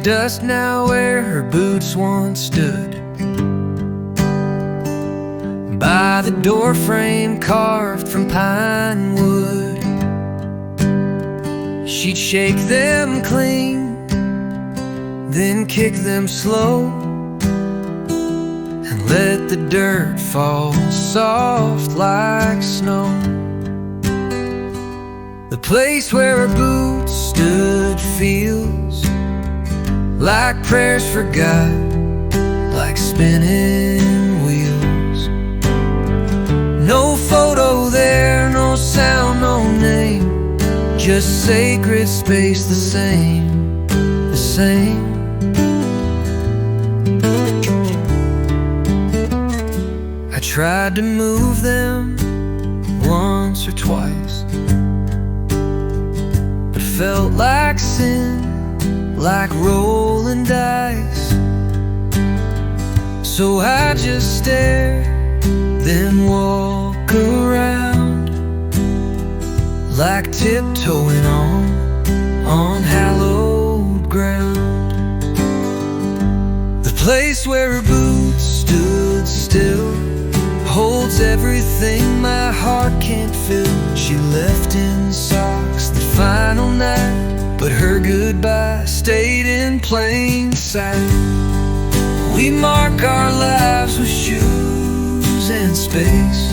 dust now where her boots once stood. By the door frame carved from pine wood, she'd shake them clean, then kick them slow, and let the dirt fall soft like snow. The place where her boots stood feels like prayers forgot, like spinning wheels. No photo there, no sound, no name, just sacred space, the same, the same. I tried to move them once or twice, but felt like sin, like rolling dice. So I just stare, then walk around, like tiptoeing on hallowed ground. The place where her boots stood still holds everything my heart can't fill. She left in socks the final night, but her goodbye stayed in plain sight. We mark our lives with shoes and space,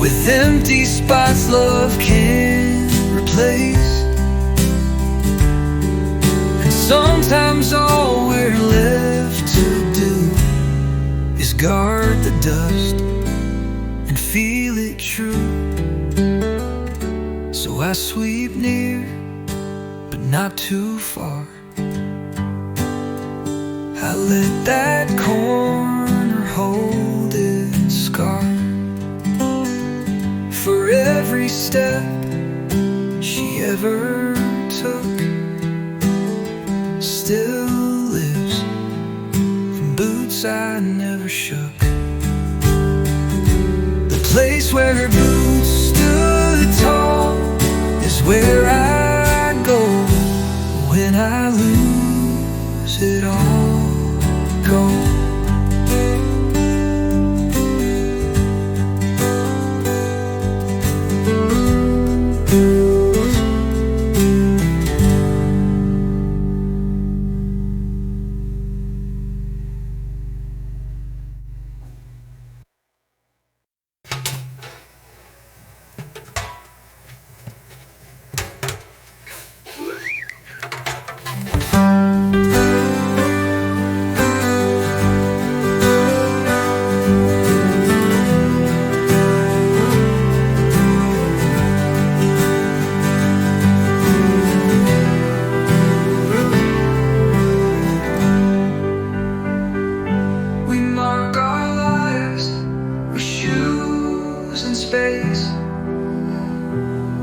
with empty spots love can't replace. And sometimes all we're left to do is guard the dust and feel it true. So I sweep near, but not too far. I let that corner hold its scar. For every step she ever took still lives from boots I never shook. The place where her boots stood tall is where I go when I lose it all. Go.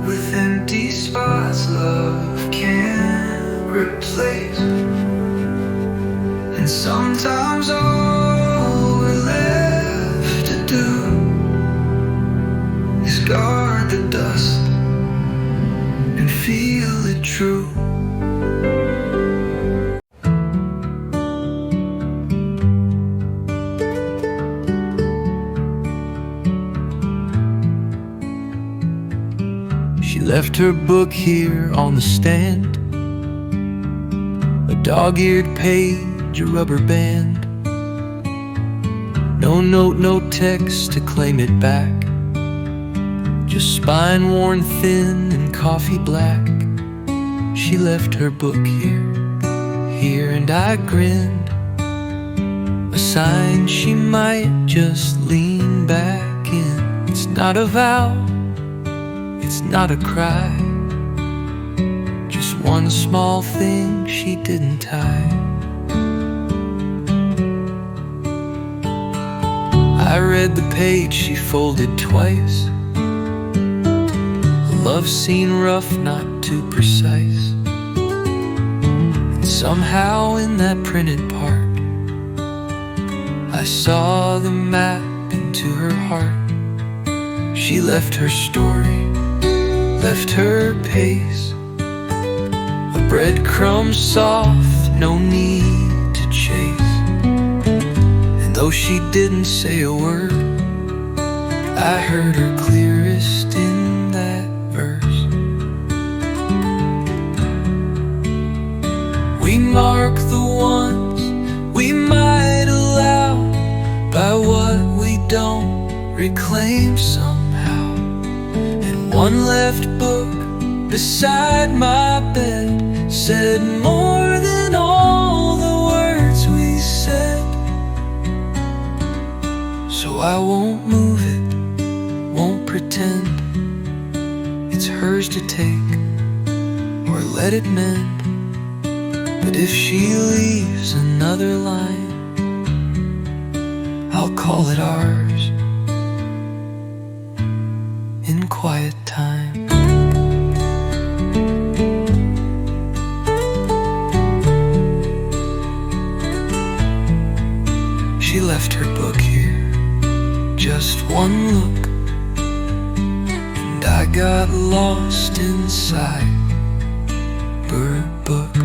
With empty spots love can't replace. And sometimes all we're left to do is guard the dust and feel it true. She left her book here on the stand, a dog-eared page, a rubber band. No note, no text to claim it back, just spine worn thin and coffee black. She left her book here, and I grinned, a sign she might just lean back in. It's not a vow, it's not a cry, just one small thing she didn't tie. I read the page she folded twice, a love scene rough, not too precise. And somehow in that printed part, I saw the map into her heart. She left her story, left her pace, a Breadcrumbs soft, no need to chase. And though she didn't say a word, I heard her clearest in that verse. We mark the ones we might allow by what we don't reclaim somehow. And one left book beside my bed said more than all the words we said. So I won't move it, won't pretend it's hers to take or let it mend. But if she leaves another line, I'll call it ours in quiet time. She left her book here, just one look, and I got lost inside her book.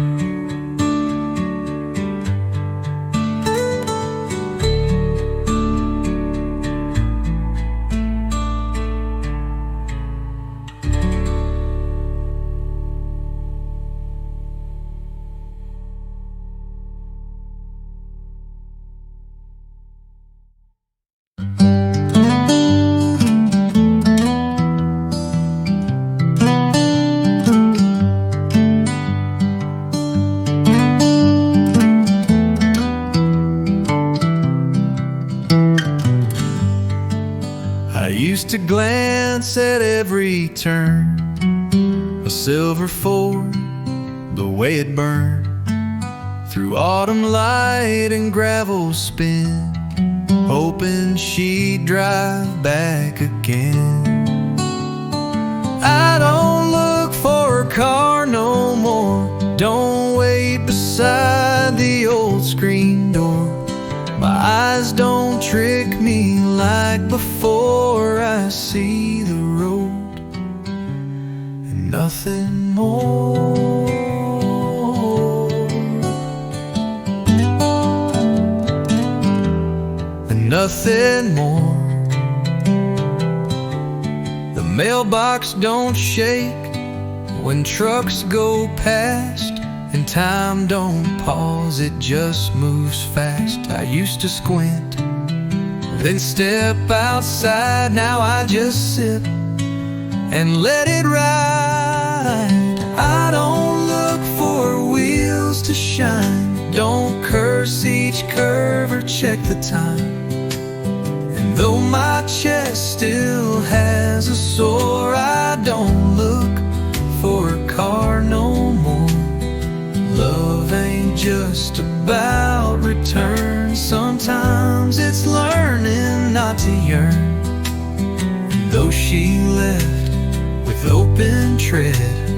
I used to glance at every turn, a silver Ford, the way it burned through autumn light and gravel spin, hoping she'd drive back again. I don't look for a car no more, don't wait beside the old screen door. My eyes don't trick me like before. I see the road and nothing more. And nothing more. The mailbox don't shake when trucks go past, and time don't pause, it just moves fast. I used to squint, then step outside. Now I just sit and let it ride. I don't look for wheels to shine, don't curse each curve or check the time. And though my chest still has a sore, I don't look for a car no more. Love ain't just about return, sometimes it's learning not to yearn. And though she left with open tread,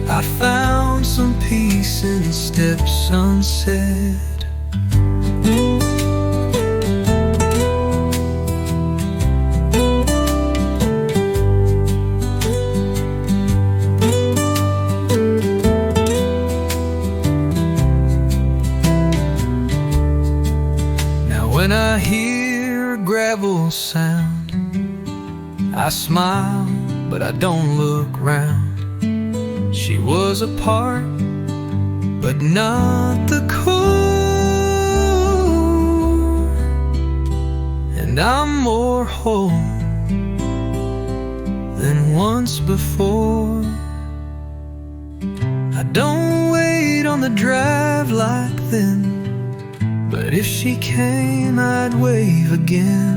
I found some peace in steps unsaid. When I hear a gravel sound, I smile, but I don't look round. She was a part, but not the core. And I'm more whole than once before. I don't wait on the drive like then, but if she came, I'd wave again.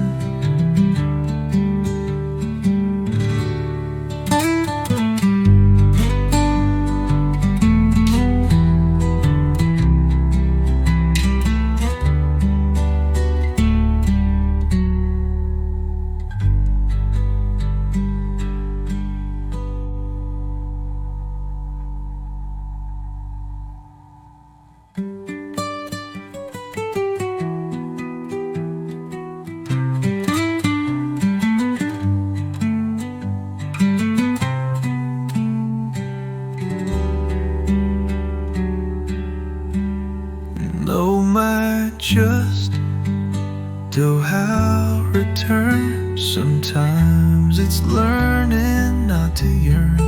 just know how to return. Sometimes it's learning not to yearn.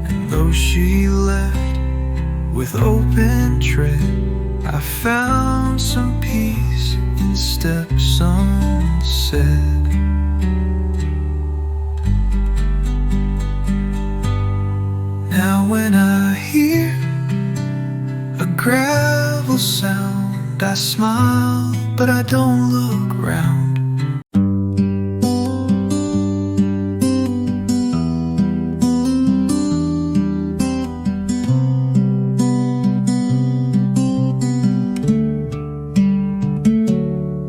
And though she left with open tread, I found some peace in steps unsaid. Now when I hear a gravel sound, I smile, but I don't look round.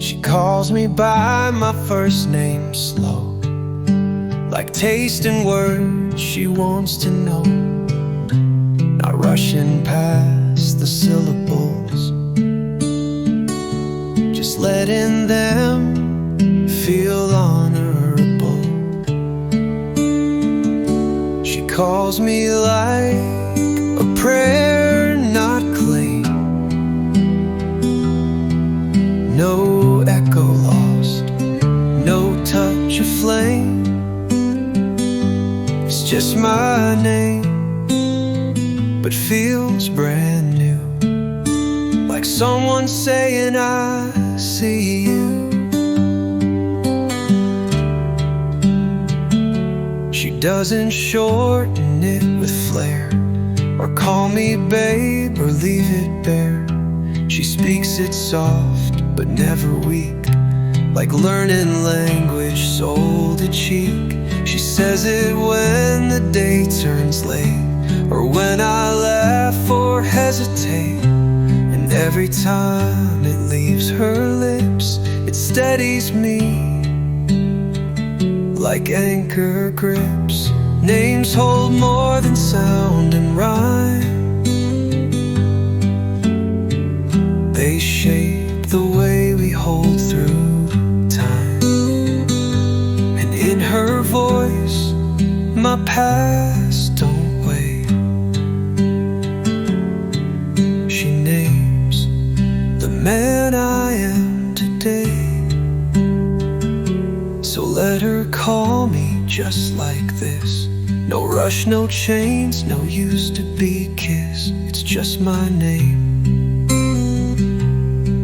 She calls me by my first name slow, like tasting words she wants to know, not rushing past the syllables, just letting them feel honorable. She calls me like a prayer not claimed, no echo lost, no touch of flame. It's just my name, but feels brand new, like someone saying I see you. She doesn't shorten it with flair, or call me babe, or leave it bare. She speaks it soft, but never weak, like learning language soul to cheek. She says it when the day turns late, or when I laugh or hesitate. And every time it leaves her lips, it steadies me like anchor grips. Names hold more than sound and rhyme. They shape the way we hold through time. And in her voice, my past don't wait. She names the man I am today. So let her call me just like this. No rush, no chains, no used to be kiss. It's just my name,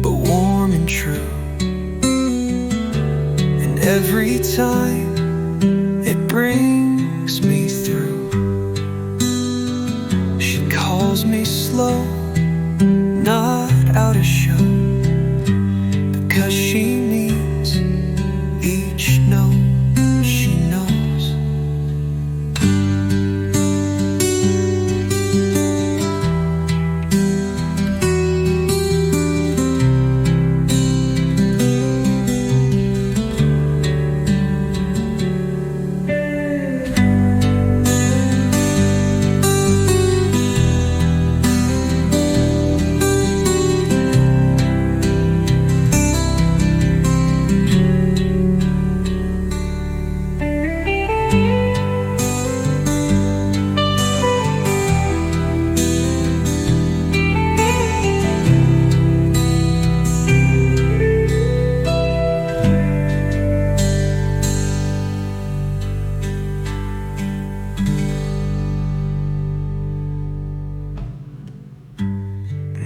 but warm and true. And every time it brings me through. She calls me slow, not out of show, because she needs each note she knows.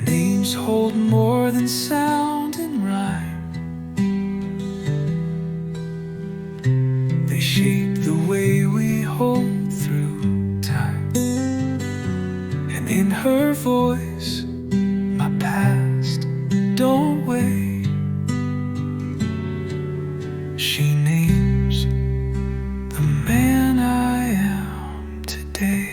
Names hold more than sound and rhyme. They shape the way we hold through time. And in her voice, my past don't wait. She names the man I am today.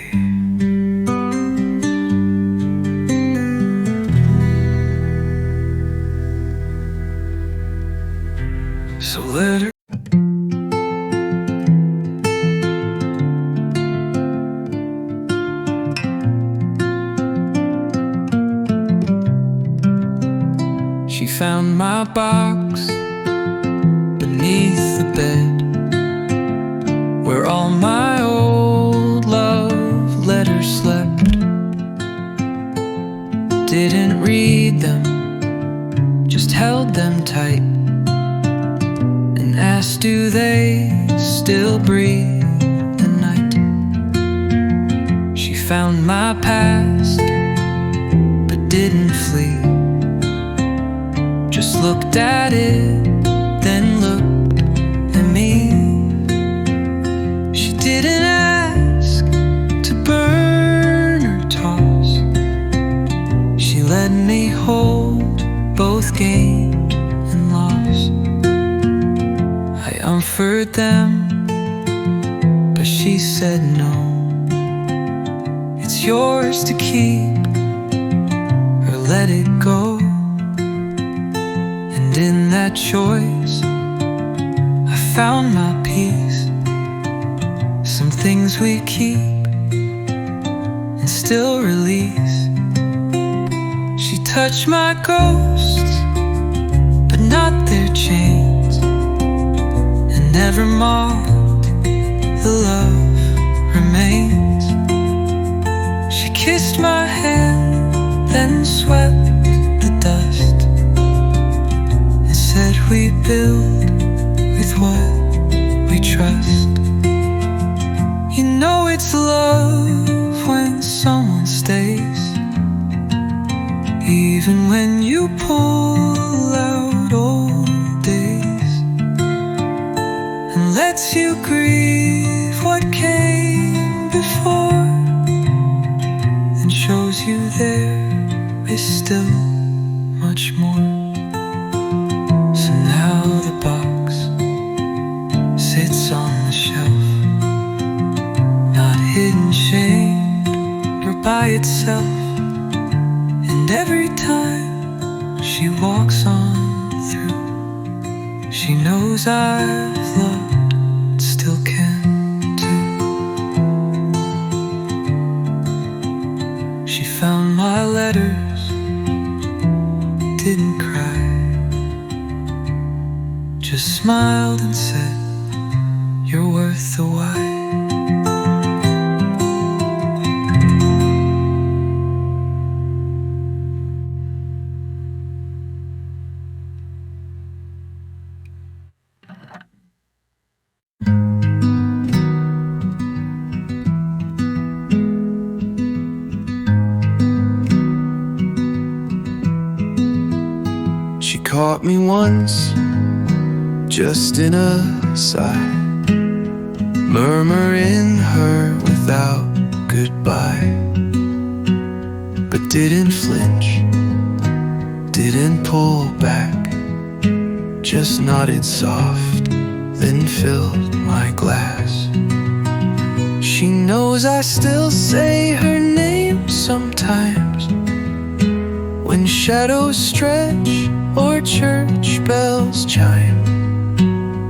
So let her. She found my box beneath the bed, where all my old love letters slept. Didn't read them, just held them tight and asked, do they still breathe the night? She found my past but didn't flee, just looked at it, then looked at me. She didn't ask to burn or toss. She let me hold both gain and loss. I offered them, but she said no. It's yours to keep or let it go. And in that choice, I found my peace. Some things we keep and still release. She touched my ghosts, but not their chains, and never mocked the love remains. She kissed my hand, then swept the dust, and said we build with what we trust. You know it's love when someone stays, even when you pull out old days, and lets you grieve what came before, and shows you there is still much more. So now the box sits on the shelf, not hidden, shamed, or by itself. And every time she walks on through, she knows I've loved and still can too. She found my letters, didn't cry, just smiled and said, you're worth the while. She caught me once, just in a sigh, murmuring her without goodbye, but didn't flinch, didn't pull back, just nodded soft, then filled my glass. She knows I still say her name sometimes, when shadows stretch or church bells chime.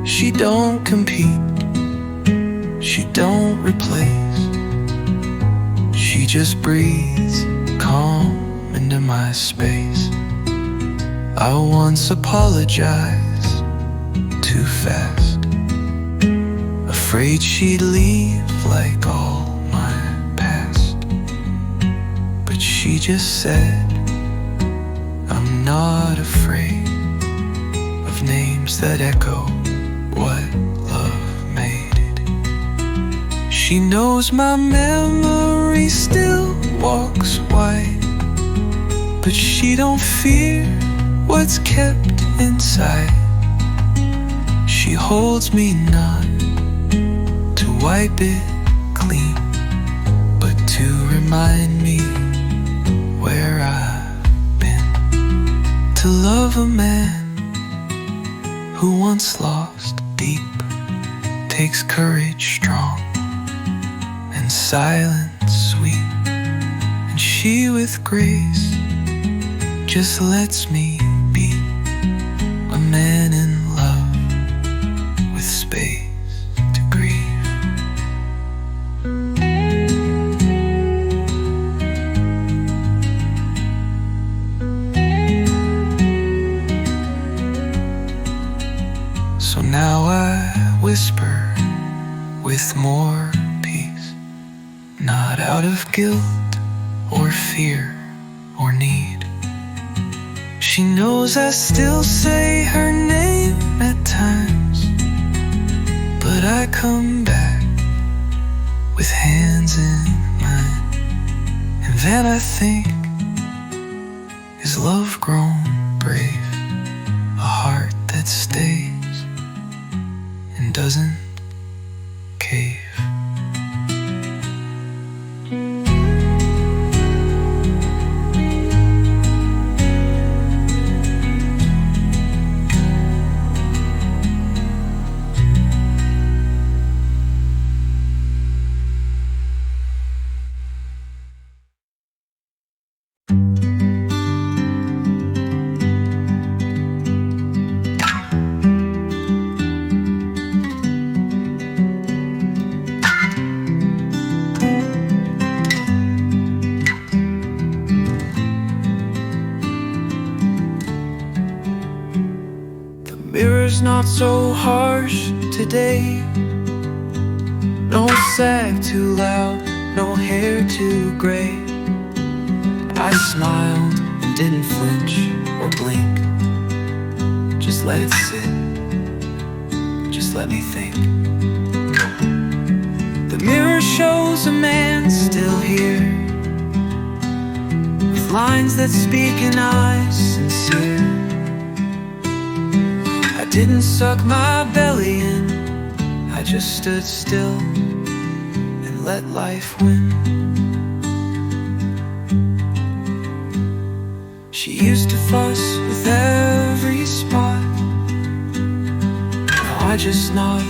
She don't compete, she don't replace, she just breathes calm into my space. I once apologized too fast, afraid she'd leave like all my past, but she just said, I'm not afraid of names that echo what love made. She knows my memory still walks wide, but she don't fear what's kept inside. She holds me not to wipe it clean, but to remind me where I've been. To love a man who once lost deep takes courage strong and silence sweet, and she with grace just lets me be a man in love with space to grieve. So now I whisper with more peace, not out of guilt or fear or need. She She knows I still say her name at times, but I come back with hands in mine. And then I think, is love grown brave? A heart that stays and doesn't cave. Mirror's not so harsh today. No sag too loud, no hair too gray. I smiled and didn't flinch or blink. Just let it sit, just let me think. The mirror shows a man still here, with lines that speak in eyes sincere. I didn't suck my belly in, I just stood still and let life win. She used to fuss with every spot. Now I just nod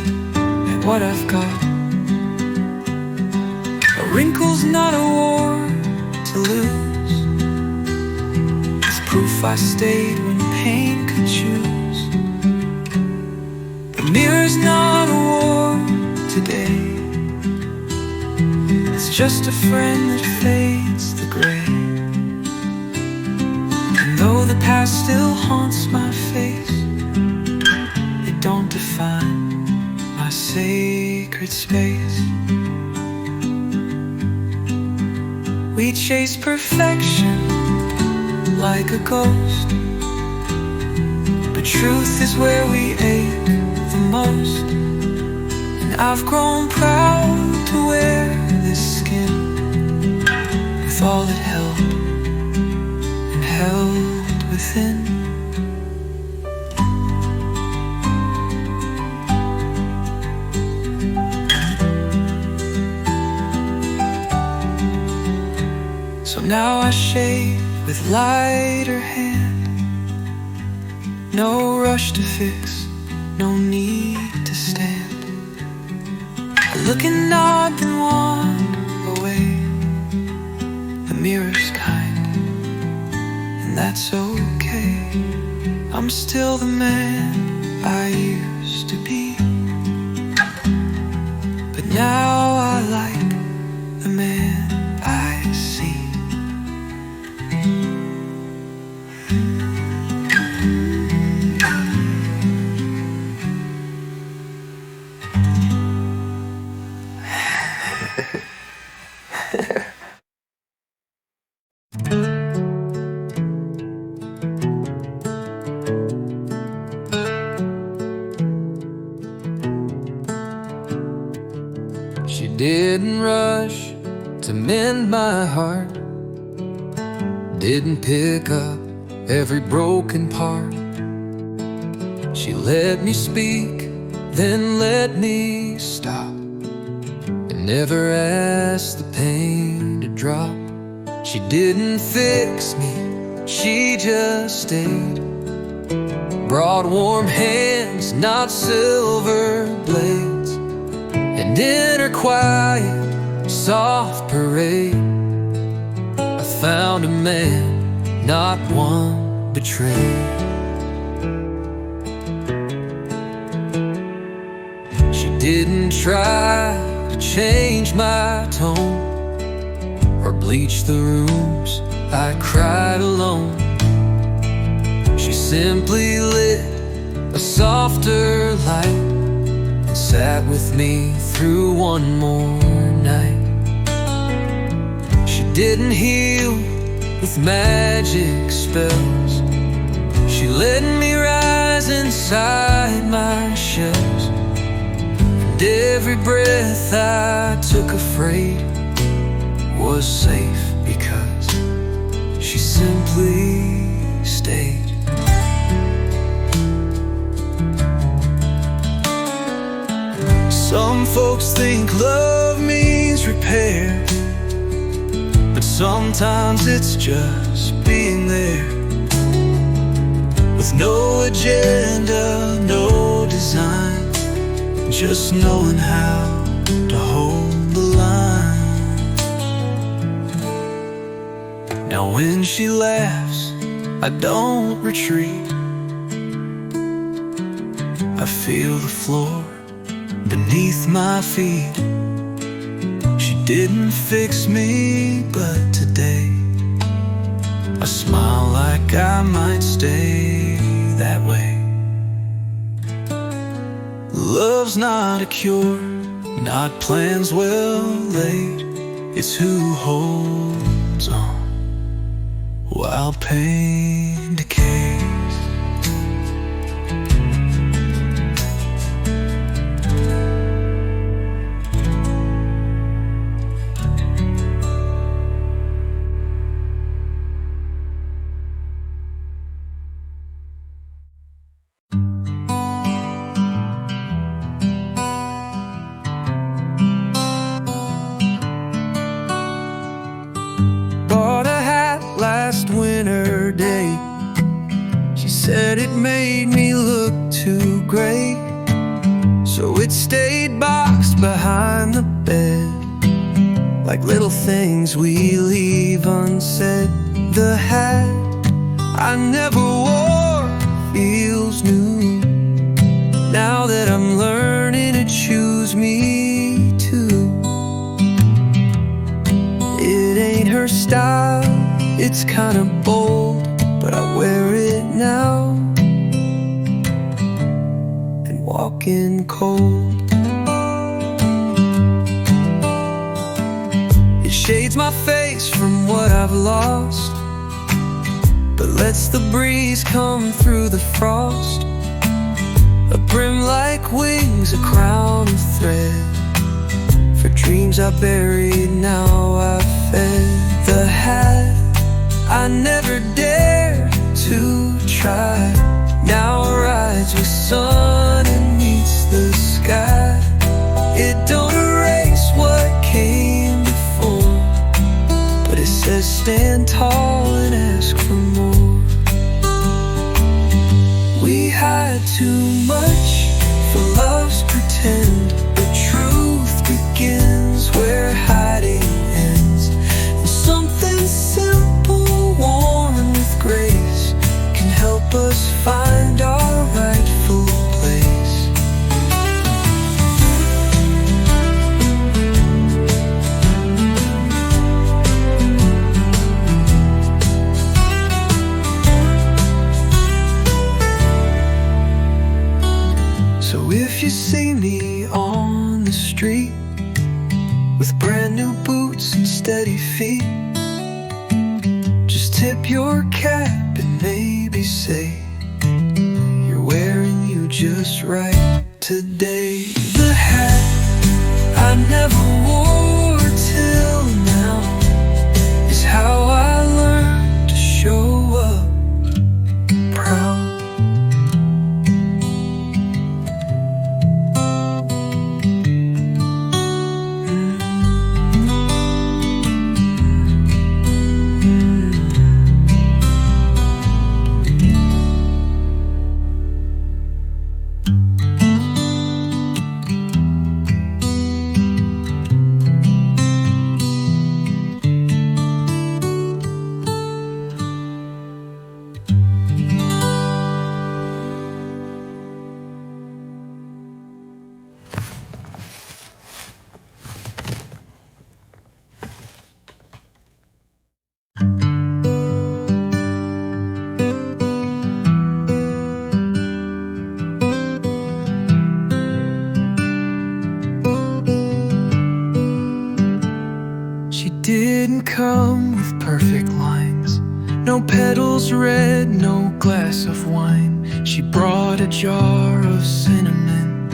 at what I've got. A wrinkle's not a war to lose. It's proof I stayed when pain could choose. The mirror's not a war today. It's just a friend that fades the gray. And though the past still haunts my face, it don't define my sacred space. We chase perfection like a ghost, but truth is where we ache the most. And I've grown proud to wear this skin, with all it held and held within. So now I shave with lighter hand. No rush to fix, no need to stand. I look and nod and walk away. The mirror's kind, and that's okay. I'm still the man I used to be, but now I like the man I see. She didn't rush to mend my heart, didn't pick up every broken part. She let me speak, then let me stop, and never asked the pain to drop. She didn't fix me, she just stayed. Broad warm hands, not silver blades. And in her quiet, soft parade, I found a man, not one betrayed. She didn't try to change my tone or bleach the rooms I cried alone. She simply lit a softer light and sat with me through one more night. She didn't heal with magic spells, letting me rise inside my shells. And every breath I took afraid was safe because she simply stayed. Some folks think love means repair, but sometimes it's just being there, with no agenda, no design, just knowing how to hold the line. Now when she laughs, I don't retreat. I feel the floor beneath my feet. She didn't fix me, but today I smile like I might stay that way. Love's not a cure, not plans well laid. It's who holds on while pain decays. Last winter day, she said it made me look too gray, so it stayed boxed behind the bed, like little things we leave unsaid. The hat I never wore feels new, now that I'm learning to choose me too. It ain't her style, it's kinda bold, but I wear it now and walk in cold. It shades my face from what I've lost, but lets the breeze come through the frost. A brim like wings, a crown of thread, for dreams I buried, now I fed. The hat I never dared to try, now rides with sun and meets the sky. It don't erase what came before, but it says stand tall and ask for more. We hide too much for love's pretend, but truth begins where hiding ends. And something simple, worn with grace, can help us find our rightful place. So if you see me on the street with brand new boots and steady feet, tip your cap and maybe say you're wearing you just right today. The hat I never wore till now is how I learned to show up proud. Didn't come with perfect lines, no no petals red, no glass of wine. She brought a jar of cinnamon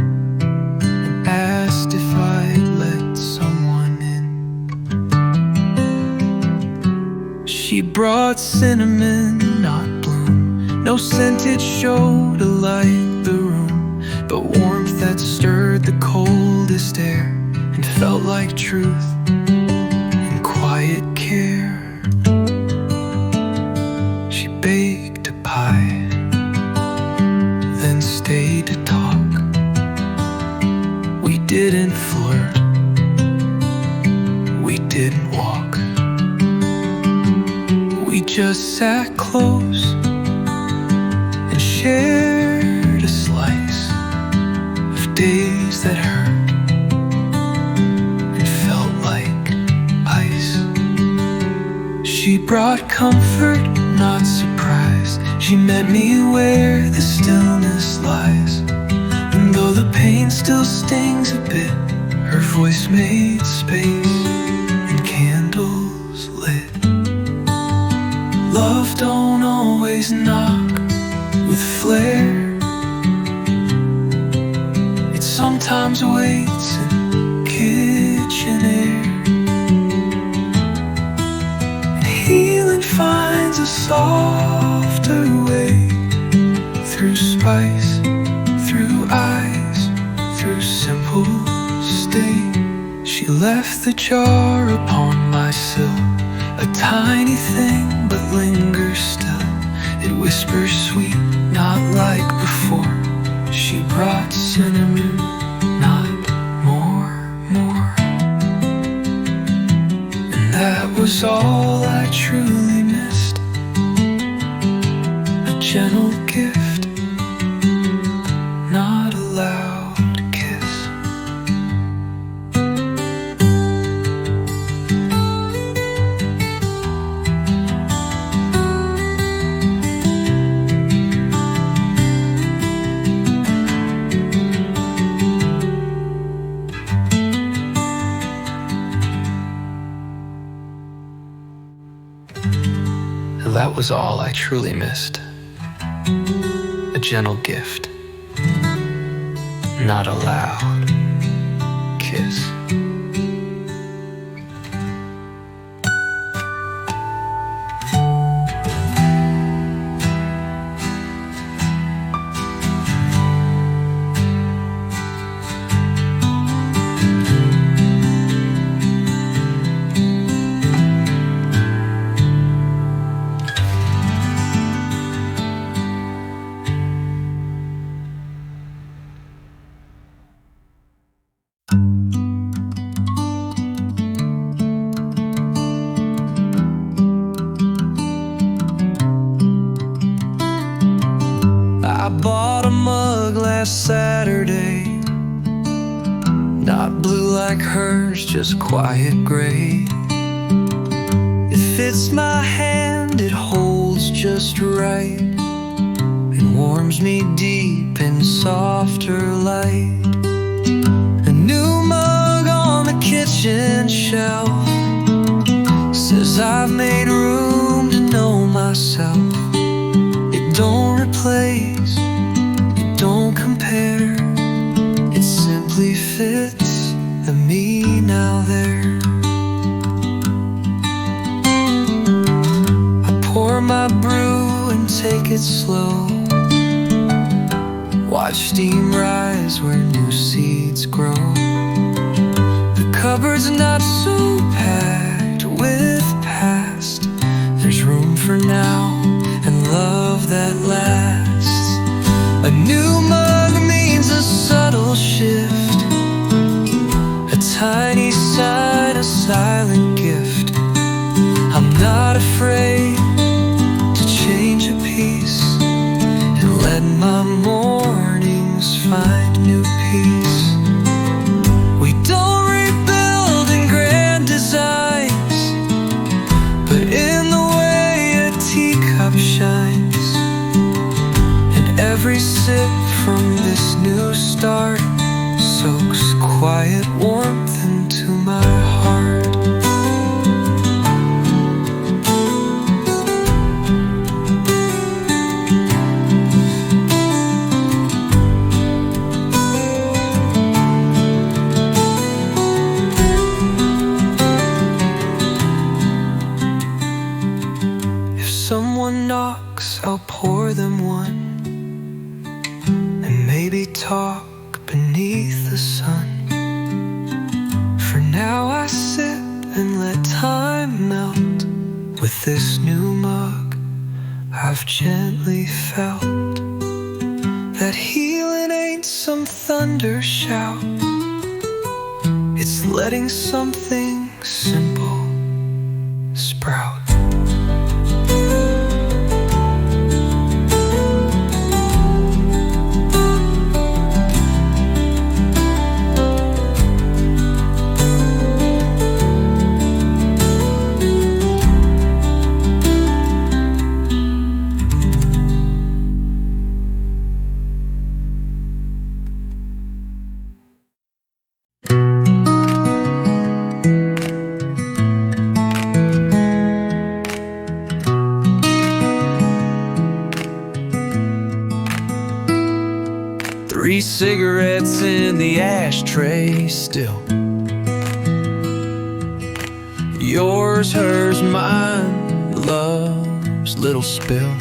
and asked if I'd let someone in. She brought cinnamon, not bloom, no scented show to light the room, but warmth that stirred the coldest air and felt like truth and quiet care. She baked a pie, then stayed to talk. We didn't flirt, we didn't walk. We just sat close and shared a slice of days that hurt and felt like ice. She brought comfort, not surprise. She met me where the stillness lies. And though the pain still stings a bit, her voice made space and candles lit. Love don't always knock with flair. It sometimes waits in kitchen air. And healing finds a softer way, through spice, through eyes, through simple state. She left the jar upon my sill, a tiny thing but lingers still. It whispers sweet, not like before. She brought cinnamon, not more. And that was all I truly missed, a gentle gift, not a loud kiss. And that was all I truly missed, a gentle gift, not a loud kiss. I bought a mug last Saturday, not blue like hers, just quiet gray. It fits my hand, it holds just right, and warms me deep in softer light. A new mug on the kitchen shelf says I've made room to know myself. It don't replace, it don't compare, it simply fits the me now there. I pour my brew and take it slow, watch steam rise where new seeds grow. The cupboard's not so packed with past, there's room for now and love that lasts. A new mug means a subtle shift, a tiny sign, a silent gift. I'm not afraid to change a piece and let my mornings find new peace. We don't rebuild in grand designs, but in the way a teacup shines. And every sip from this new start soaks quiet warmth into my heart. pour them one, and maybe talk beneath the sun. For now I sit and let time melt. With this new mug I've gently felt that healing ain't some thunder shout. It's letting something simple sprout. 3 cigarettes in the ashtray still. Yours, hers, mine, love's little spill.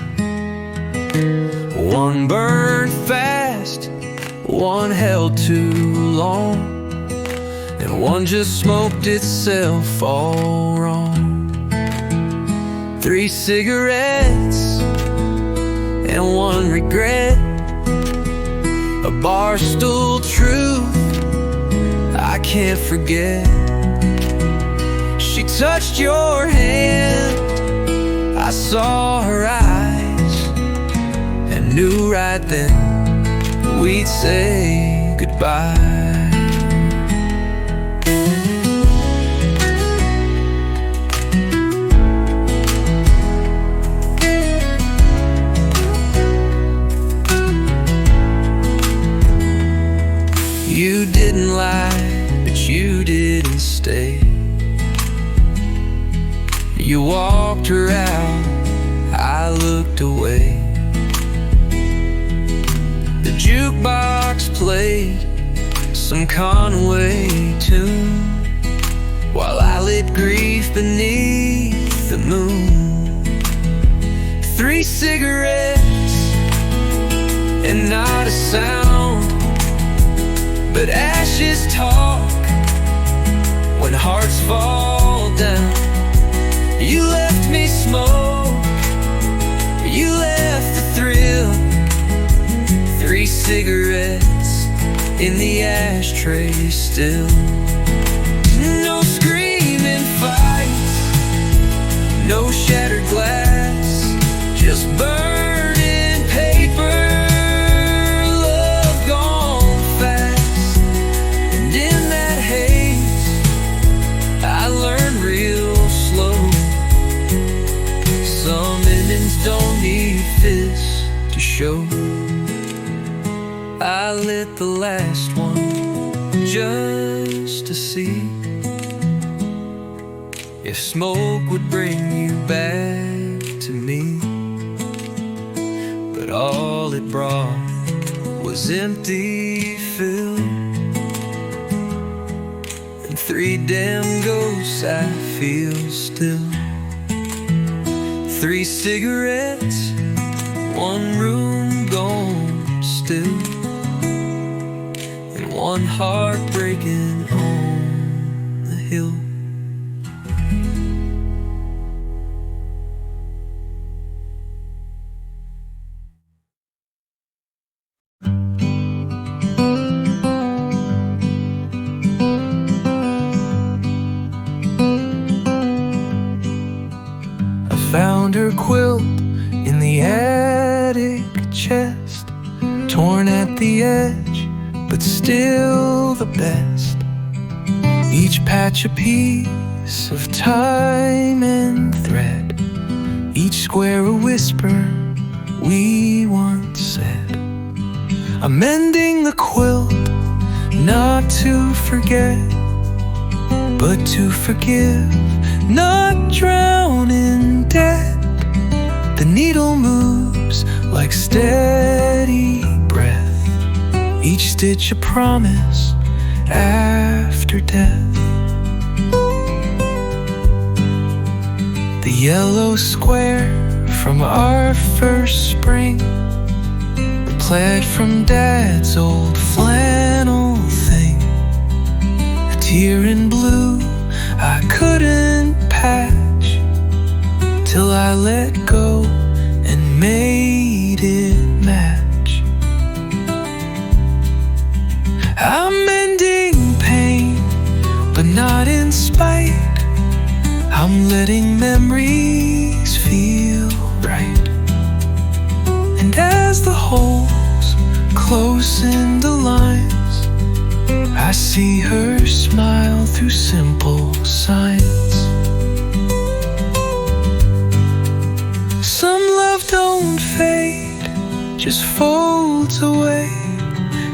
One burned fast, one held too long, and one just smoked itself all wrong. 3 cigarettes and one regret, a barstool truth I can't forget. She touched your hand, I saw her eyes, and knew right then we'd say goodbye. You didn't lie, but you didn't stay. You walked her out, I looked away. The jukebox played some Conway tune, while I lit grief beneath the moon. 3 cigarettes and not a sound, but ashes talk when hearts fall down. You left me smoke, you left the thrill. 3 cigarettes in the ashtray still. No screaming fights, no shattered glass, just burning paper, love gone fast. And in that haze I learned real slow, some endings don't need fists to show. I lit the last one just to see if smoke would bring you back to me. But all it brought was empty fill, and 3 damn ghosts I feel still. 3 cigarettes, 1 room gone still, and 1 heart breaking on the hill. Found her quilt in the attic chest, torn at the edge, but still the best. Each patch a piece of time and thread, each square a whisper we once said. I'm mending the quilt, not to forget, but to forgive, not drown in debt. The needle moves like steady breath, each stitch a promise after death. The yellow square from our first spring, the plaid from Dad's old flannel thing, a tear in blue I couldn't patch, till I let go and made it match. I'm mending pain, but not in spite. I'm letting memories feel right. And as the holes close in the lines, I see her smile through simple signs. Some love don't fade, just folds away,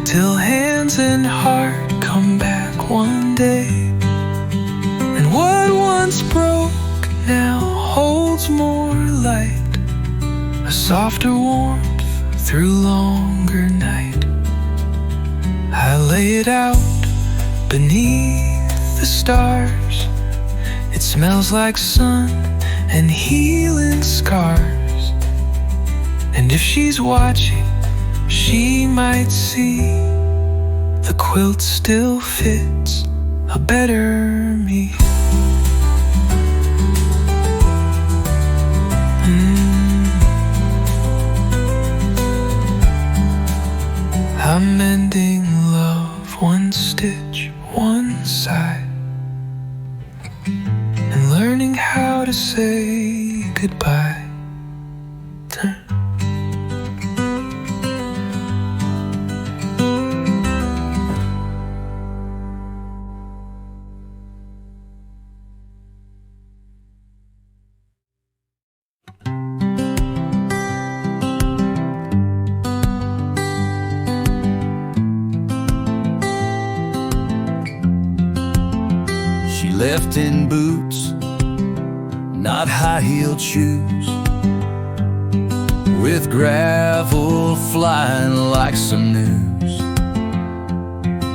till hands and heart come back one day. And what once broke now holds more light, a softer warmth through longer night. I lay it out beneath the stars. It smells like sun and healing scars. And if she's watching, she might see the quilt still fits a better me. I'm mending love one stitch, one side, and learning how to say goodbye. Left in boots, not high-heeled shoes, with gravel flying like some news.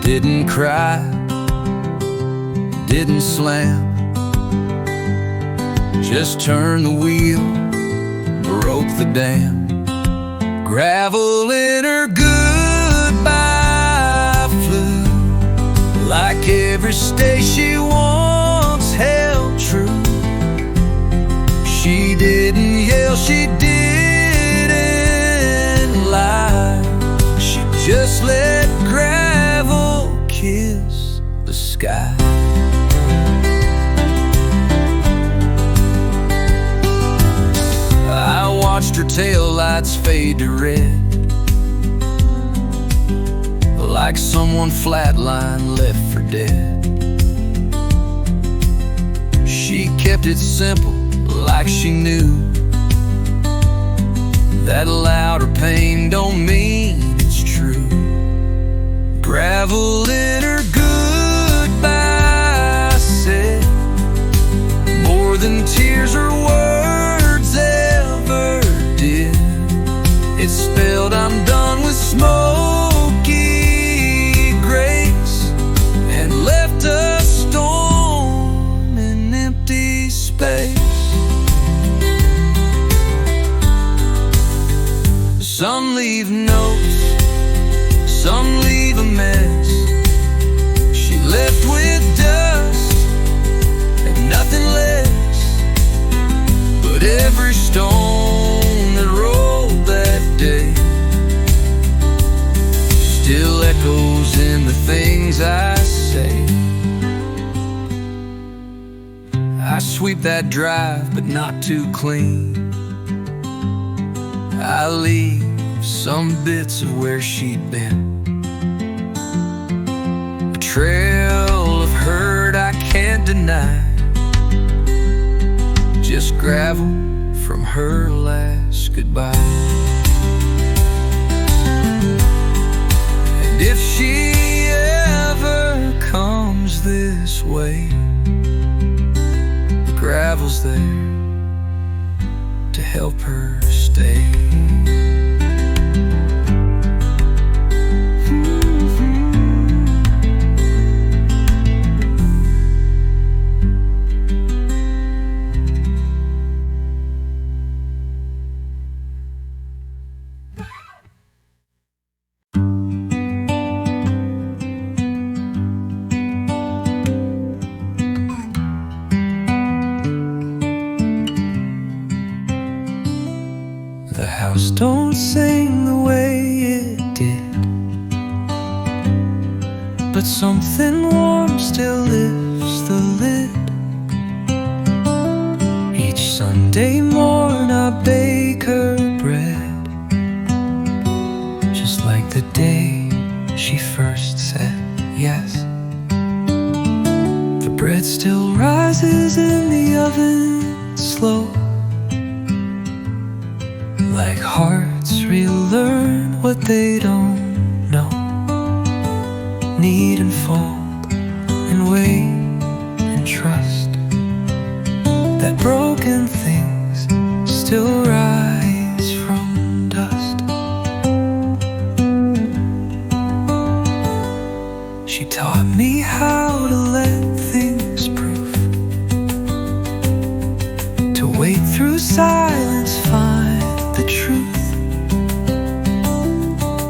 Didn't cry, didn't slam, just turned the wheel, broke the dam. Gravel in her goodbye flew, like every stay she once held true. She didn't yell, she didn't lie, she just let gravel kiss the sky. I watched her taillights fade to red, like someone flatline left for dead. She kept it simple, like she knew that louder pain don't mean it's true. Gravel in her goodbye said more than tears or words ever did. It spelled I'm done with smoky grace, and left a storm in empty space. Some leave notes, some leave a mess. She left with dust and nothing less, but every stone that rolled that day still echoes in the things I say. I sweep that drive, but not too clean. I leave some bits of where she'd been, a trail of hurt I can't deny, just gravel from her last goodbye. And if she ever comes this way, the gravel's there to help her stay. but something warm still lifts the lid. Each Sunday morn I bake her bread, just like the day she first said yes. The bread still rises in the oven slow, like hearts relearn what they don't know. Knead and fold and wait and trust that broken things still rise from dust. She taught me how to let things proof, to wait through silence, find the truth.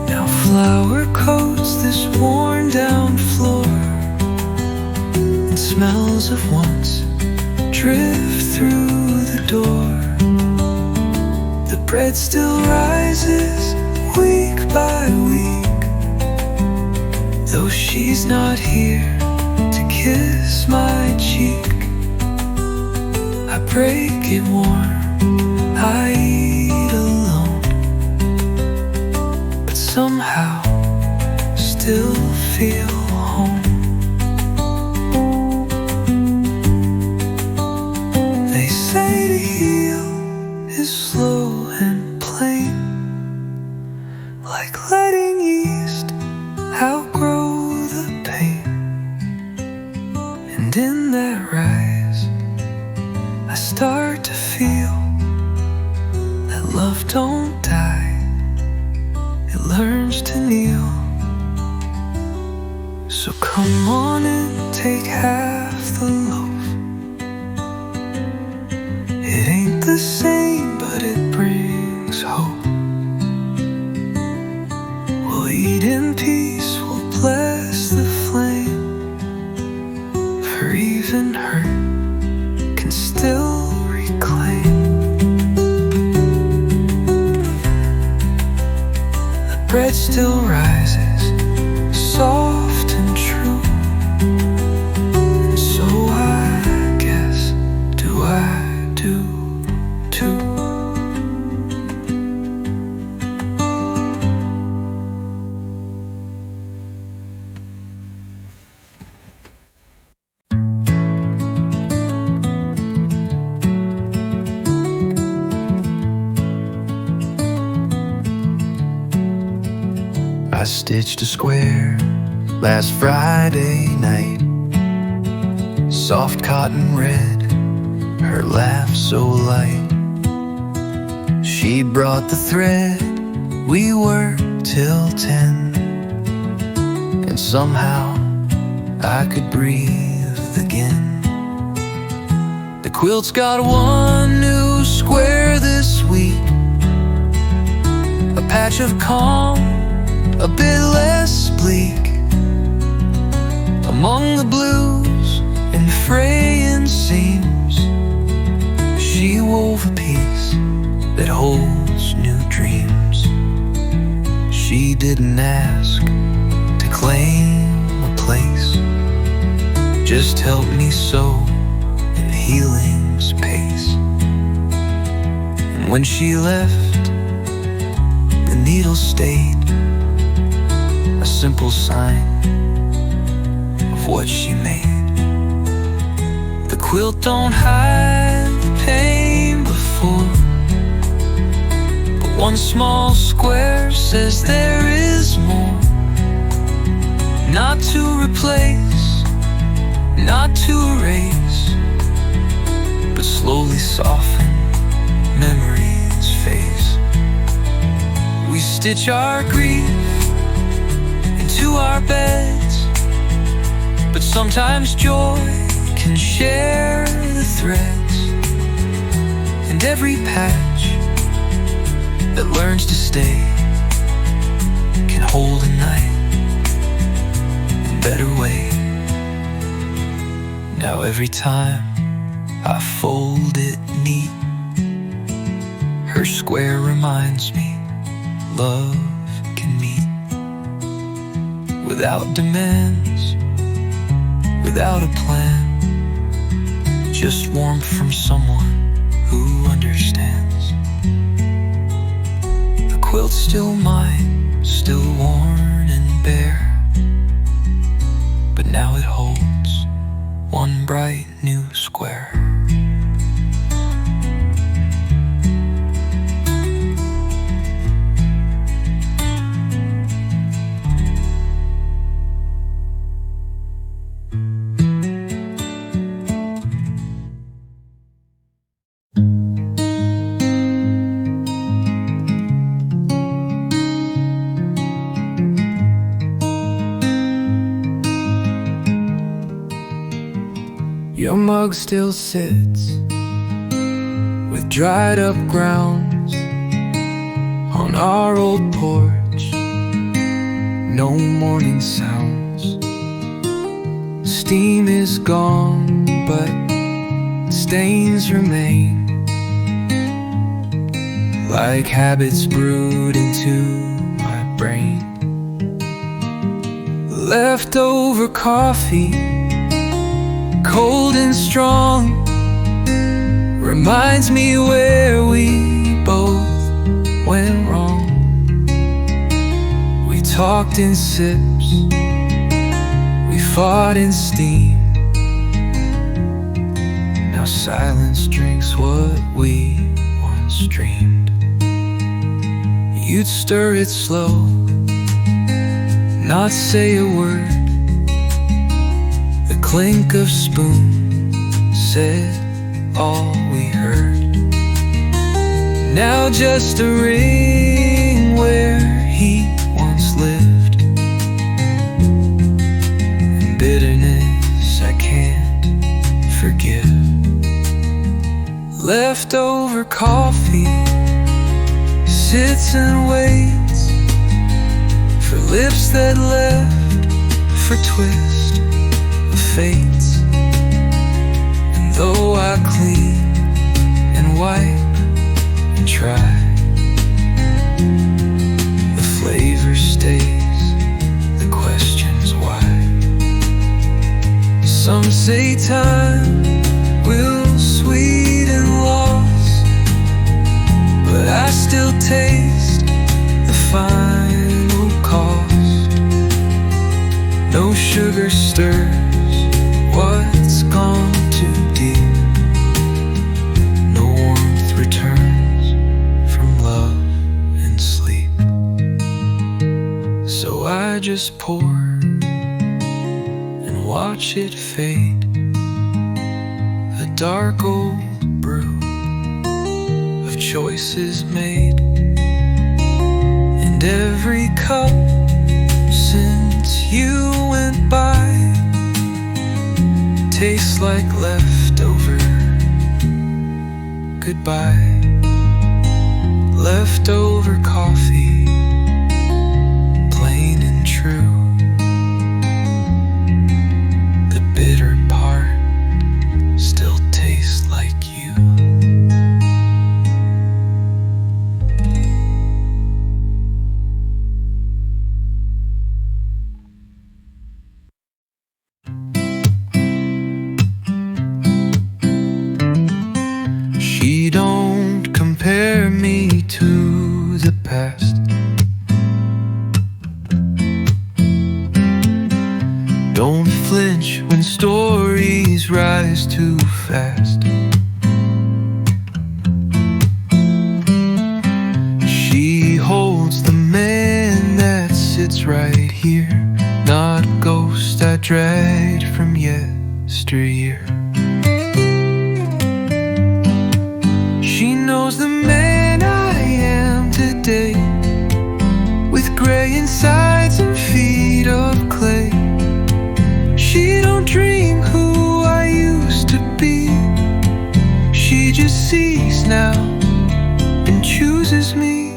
Now flour coats this worn down floor, and smells of once drift through the door. The bread still rises week by week, though she's not here to kiss my cheek. I break it warm, I eat alone, but somehow still feel home. They say to heal is slow and plain, like letting yeast outgrow the pain. And in that rise, I start to feel that love don't die, it learns to kneel. So come on and take half the loaf. It ain't the same, but it brings hope. We'll eat in peace, we'll bless the flame, for even hurt can still reclaim. The bread still rises, soft and true, and so I guess do I do too. I stitched a square last Friday night, soft cotton red, her laugh so light. She brought the thread, we worked till 10, and somehow I could breathe again. The quilt's got one new square this week, a patch of calm, a bit less bleak. Among the blues and fraying seams, she wove a piece that holds new dreams. She didn't ask to claim a place, just helped me sew in healing's pace. And when she left, the needle stayed, a simple sign of what she made. The quilt don't hide the pain before, but one small square says there is more. Not to replace, not to erase, but slowly soften memory's face. We stitch our grief into our beds, but sometimes joy can share the threads. And every patch that learns to stay can hold a night in a better way. Now every time I fold it neat, her square reminds me love can meet without demands, without a plan, just warmth from someone who understands. The quilt's still mine, still worn and bare, but now it holds one bright new square. Your mug still sits with dried up grounds on our old porch. No morning sounds. Steam is gone, but stains remain, like habits brewed into my brain. Leftover coffee, cold and strong, reminds me where we both went wrong. We talked in sips, we fought in steam. Now silence drinks what we once dreamed. You'd stir it slow, not say a word. The clink of spoon said all we heard. Now just a ring where he once lived, and bitterness I can't forgive. Leftover coffee sits and waits for lips that left, for twist of fates. And though I clean and wipe and try, the flavor stays, the question's why. Some say time will sweeten loss, but I still taste the final cost. No sugar stirs what's gone too deep. No warmth returns from love and sleep. So I just pour and watch it fade, a dark old brew of choices made. And every cup since you went by tastes like leftover goodbye. Leftover coffee, plain and true. The bitter part still tastes like you. She don't compare me to the past. Don't flinch when stories rise too fast. She holds the man that sits right here, not a ghost I dragged from yesteryear. She knows the man I am today, with gray insides and feet of clay. She don't dream who I used to be. She just sees now and chooses me.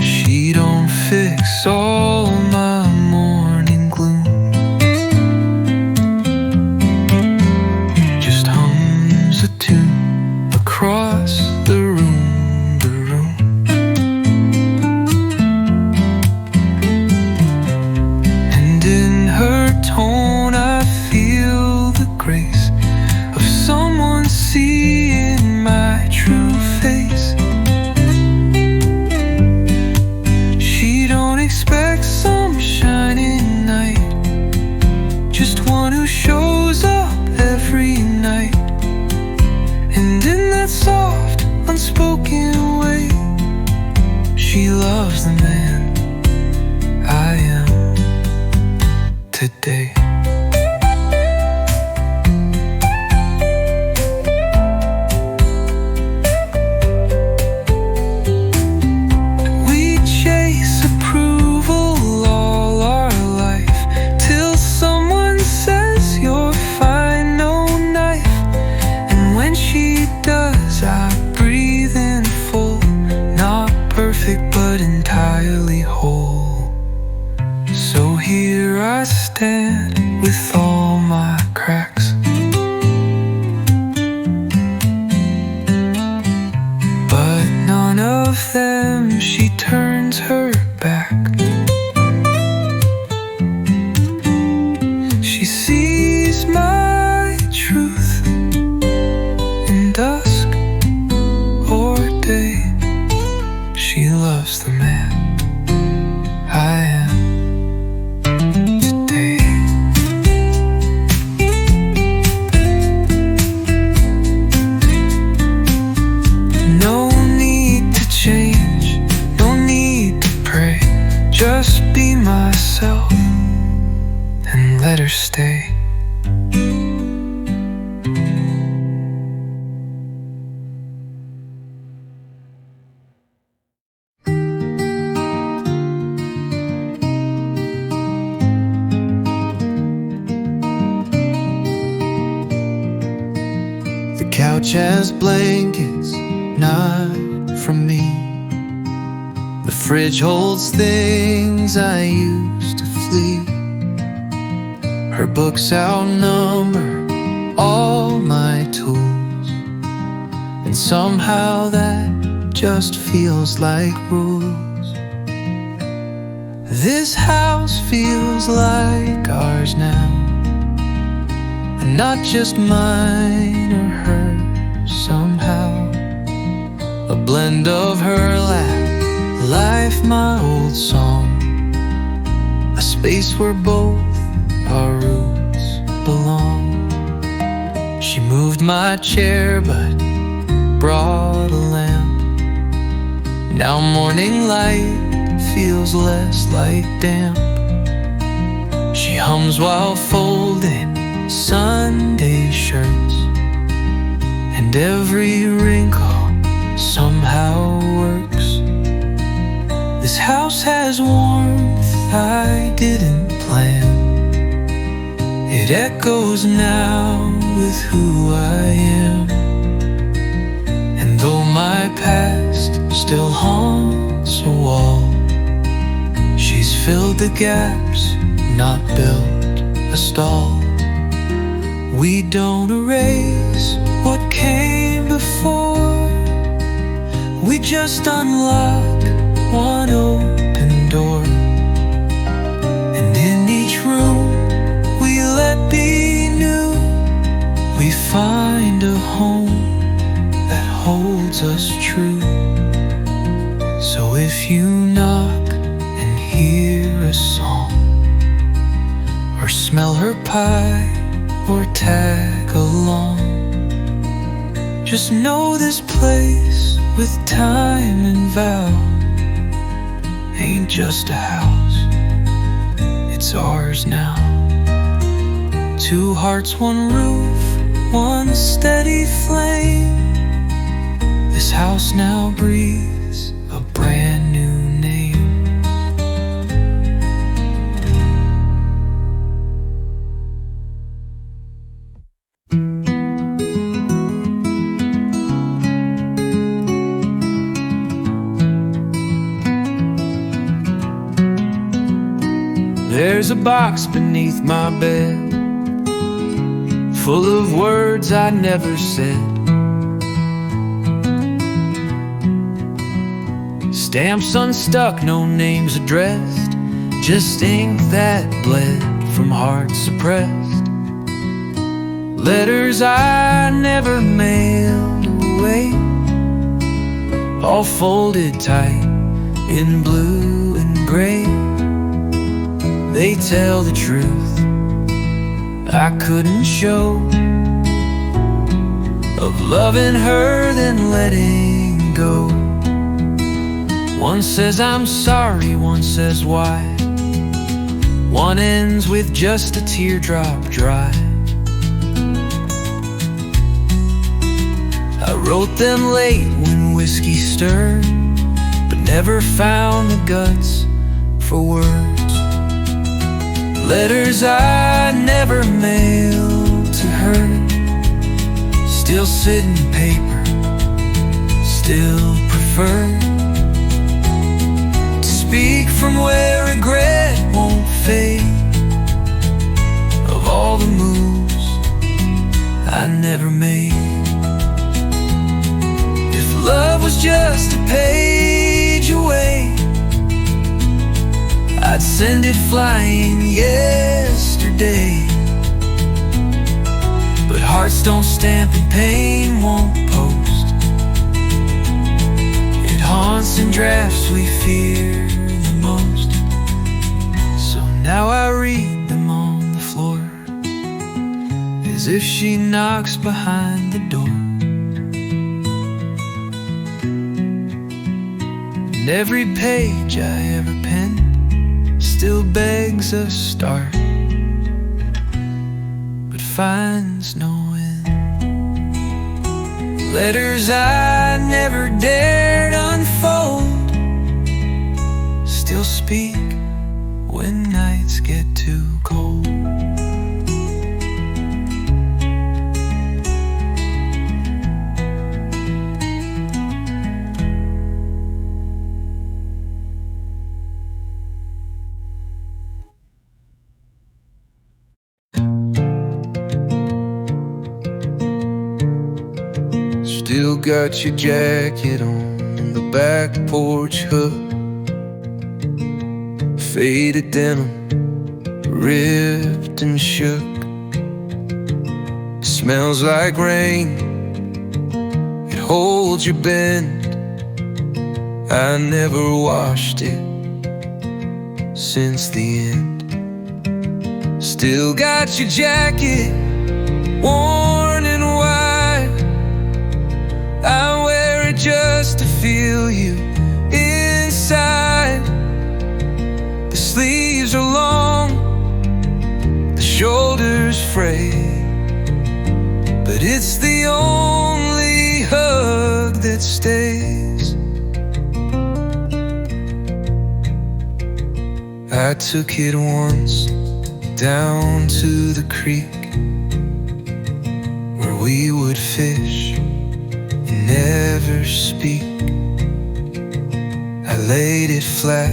She don't fix all my morning gloom, just hums a tune across the room, the room. And in her tone she loves the man I am today. We chase approval all our life till someone says you're fine, no knife. And when she does, I breathe in full, not perfect but entirely whole. So here I stand with all my cracks, but none of them she turns her back. She sees my truth in dusk or day. She loves the man I am today. No need to change, no need to pray. Just be myself and let her stay. The couch has blankets, not from me. The fridge holds things I used to flee. Her books outnumber all my tools, and somehow that just feels like rules. This house feels like ours now, and not just mine or hers somehow. A blend of her life, my old song, a space where both our roots belong. She moved my chair but brought a lamp. Now morning light feels less like damp. She hums while folding Sunday shirts, and every wrinkle somehow works. This house has warmth I didn't plan. It echoes now with who I am. And though my past still haunts a wall, she's filled the gaps, not built a stall. We don't erase what came before, we just unlock one open door. And in each room we let be new, we find a home that holds us true. So if you knock and hear a song, or smell her pie, or tag along, just know this place with time and vow ain't just a house, it's ours now. Two hearts, one roof, one steady flame. This house now breathes a brand new name. There's a box beneath my bed, full of words I never said. Stamps unstuck, no names addressed, just ink that bled from hearts suppressed. Letters I never mailed away, all folded tight in blue and gray. They tell the truth I couldn't show, of loving her then letting go. One says I'm sorry, one says why. One ends with just a teardrop dry. I wrote them late when whiskey stirred, but never found the guts for words. Letters I never mailed to her, still sit in paper, still prefer to speak from where regret won't fade. Of all the moves I never made, if love was just a page away, I'd send it flying yesterday. But hearts don't stamp and pain won't post. It haunts in drafts we fear the most. So now I read them on the floor, as if she knocks behind the door. And every page I ever penned still begs a start, but finds no end. Letters I never dared unfold still speak when nights get too cold. Still got your jacket on the back porch hook, faded denim, ripped and shook. It smells like rain, it holds your bend. I never washed it since the end. Still got your jacket, worn and wide. I wear it just to feel you inside. The sleeves are long, the shoulders frayed, but it's the only hug that stays. I took it once down to the creek where we would fish and never speak. I laid it flat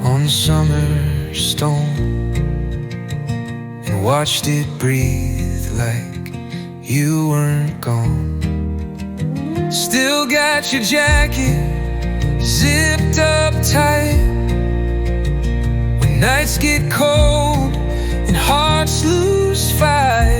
on summer stone and watched it breathe like you weren't gone. Still got your jacket zipped up tight. When nights get cold and hearts lose fight,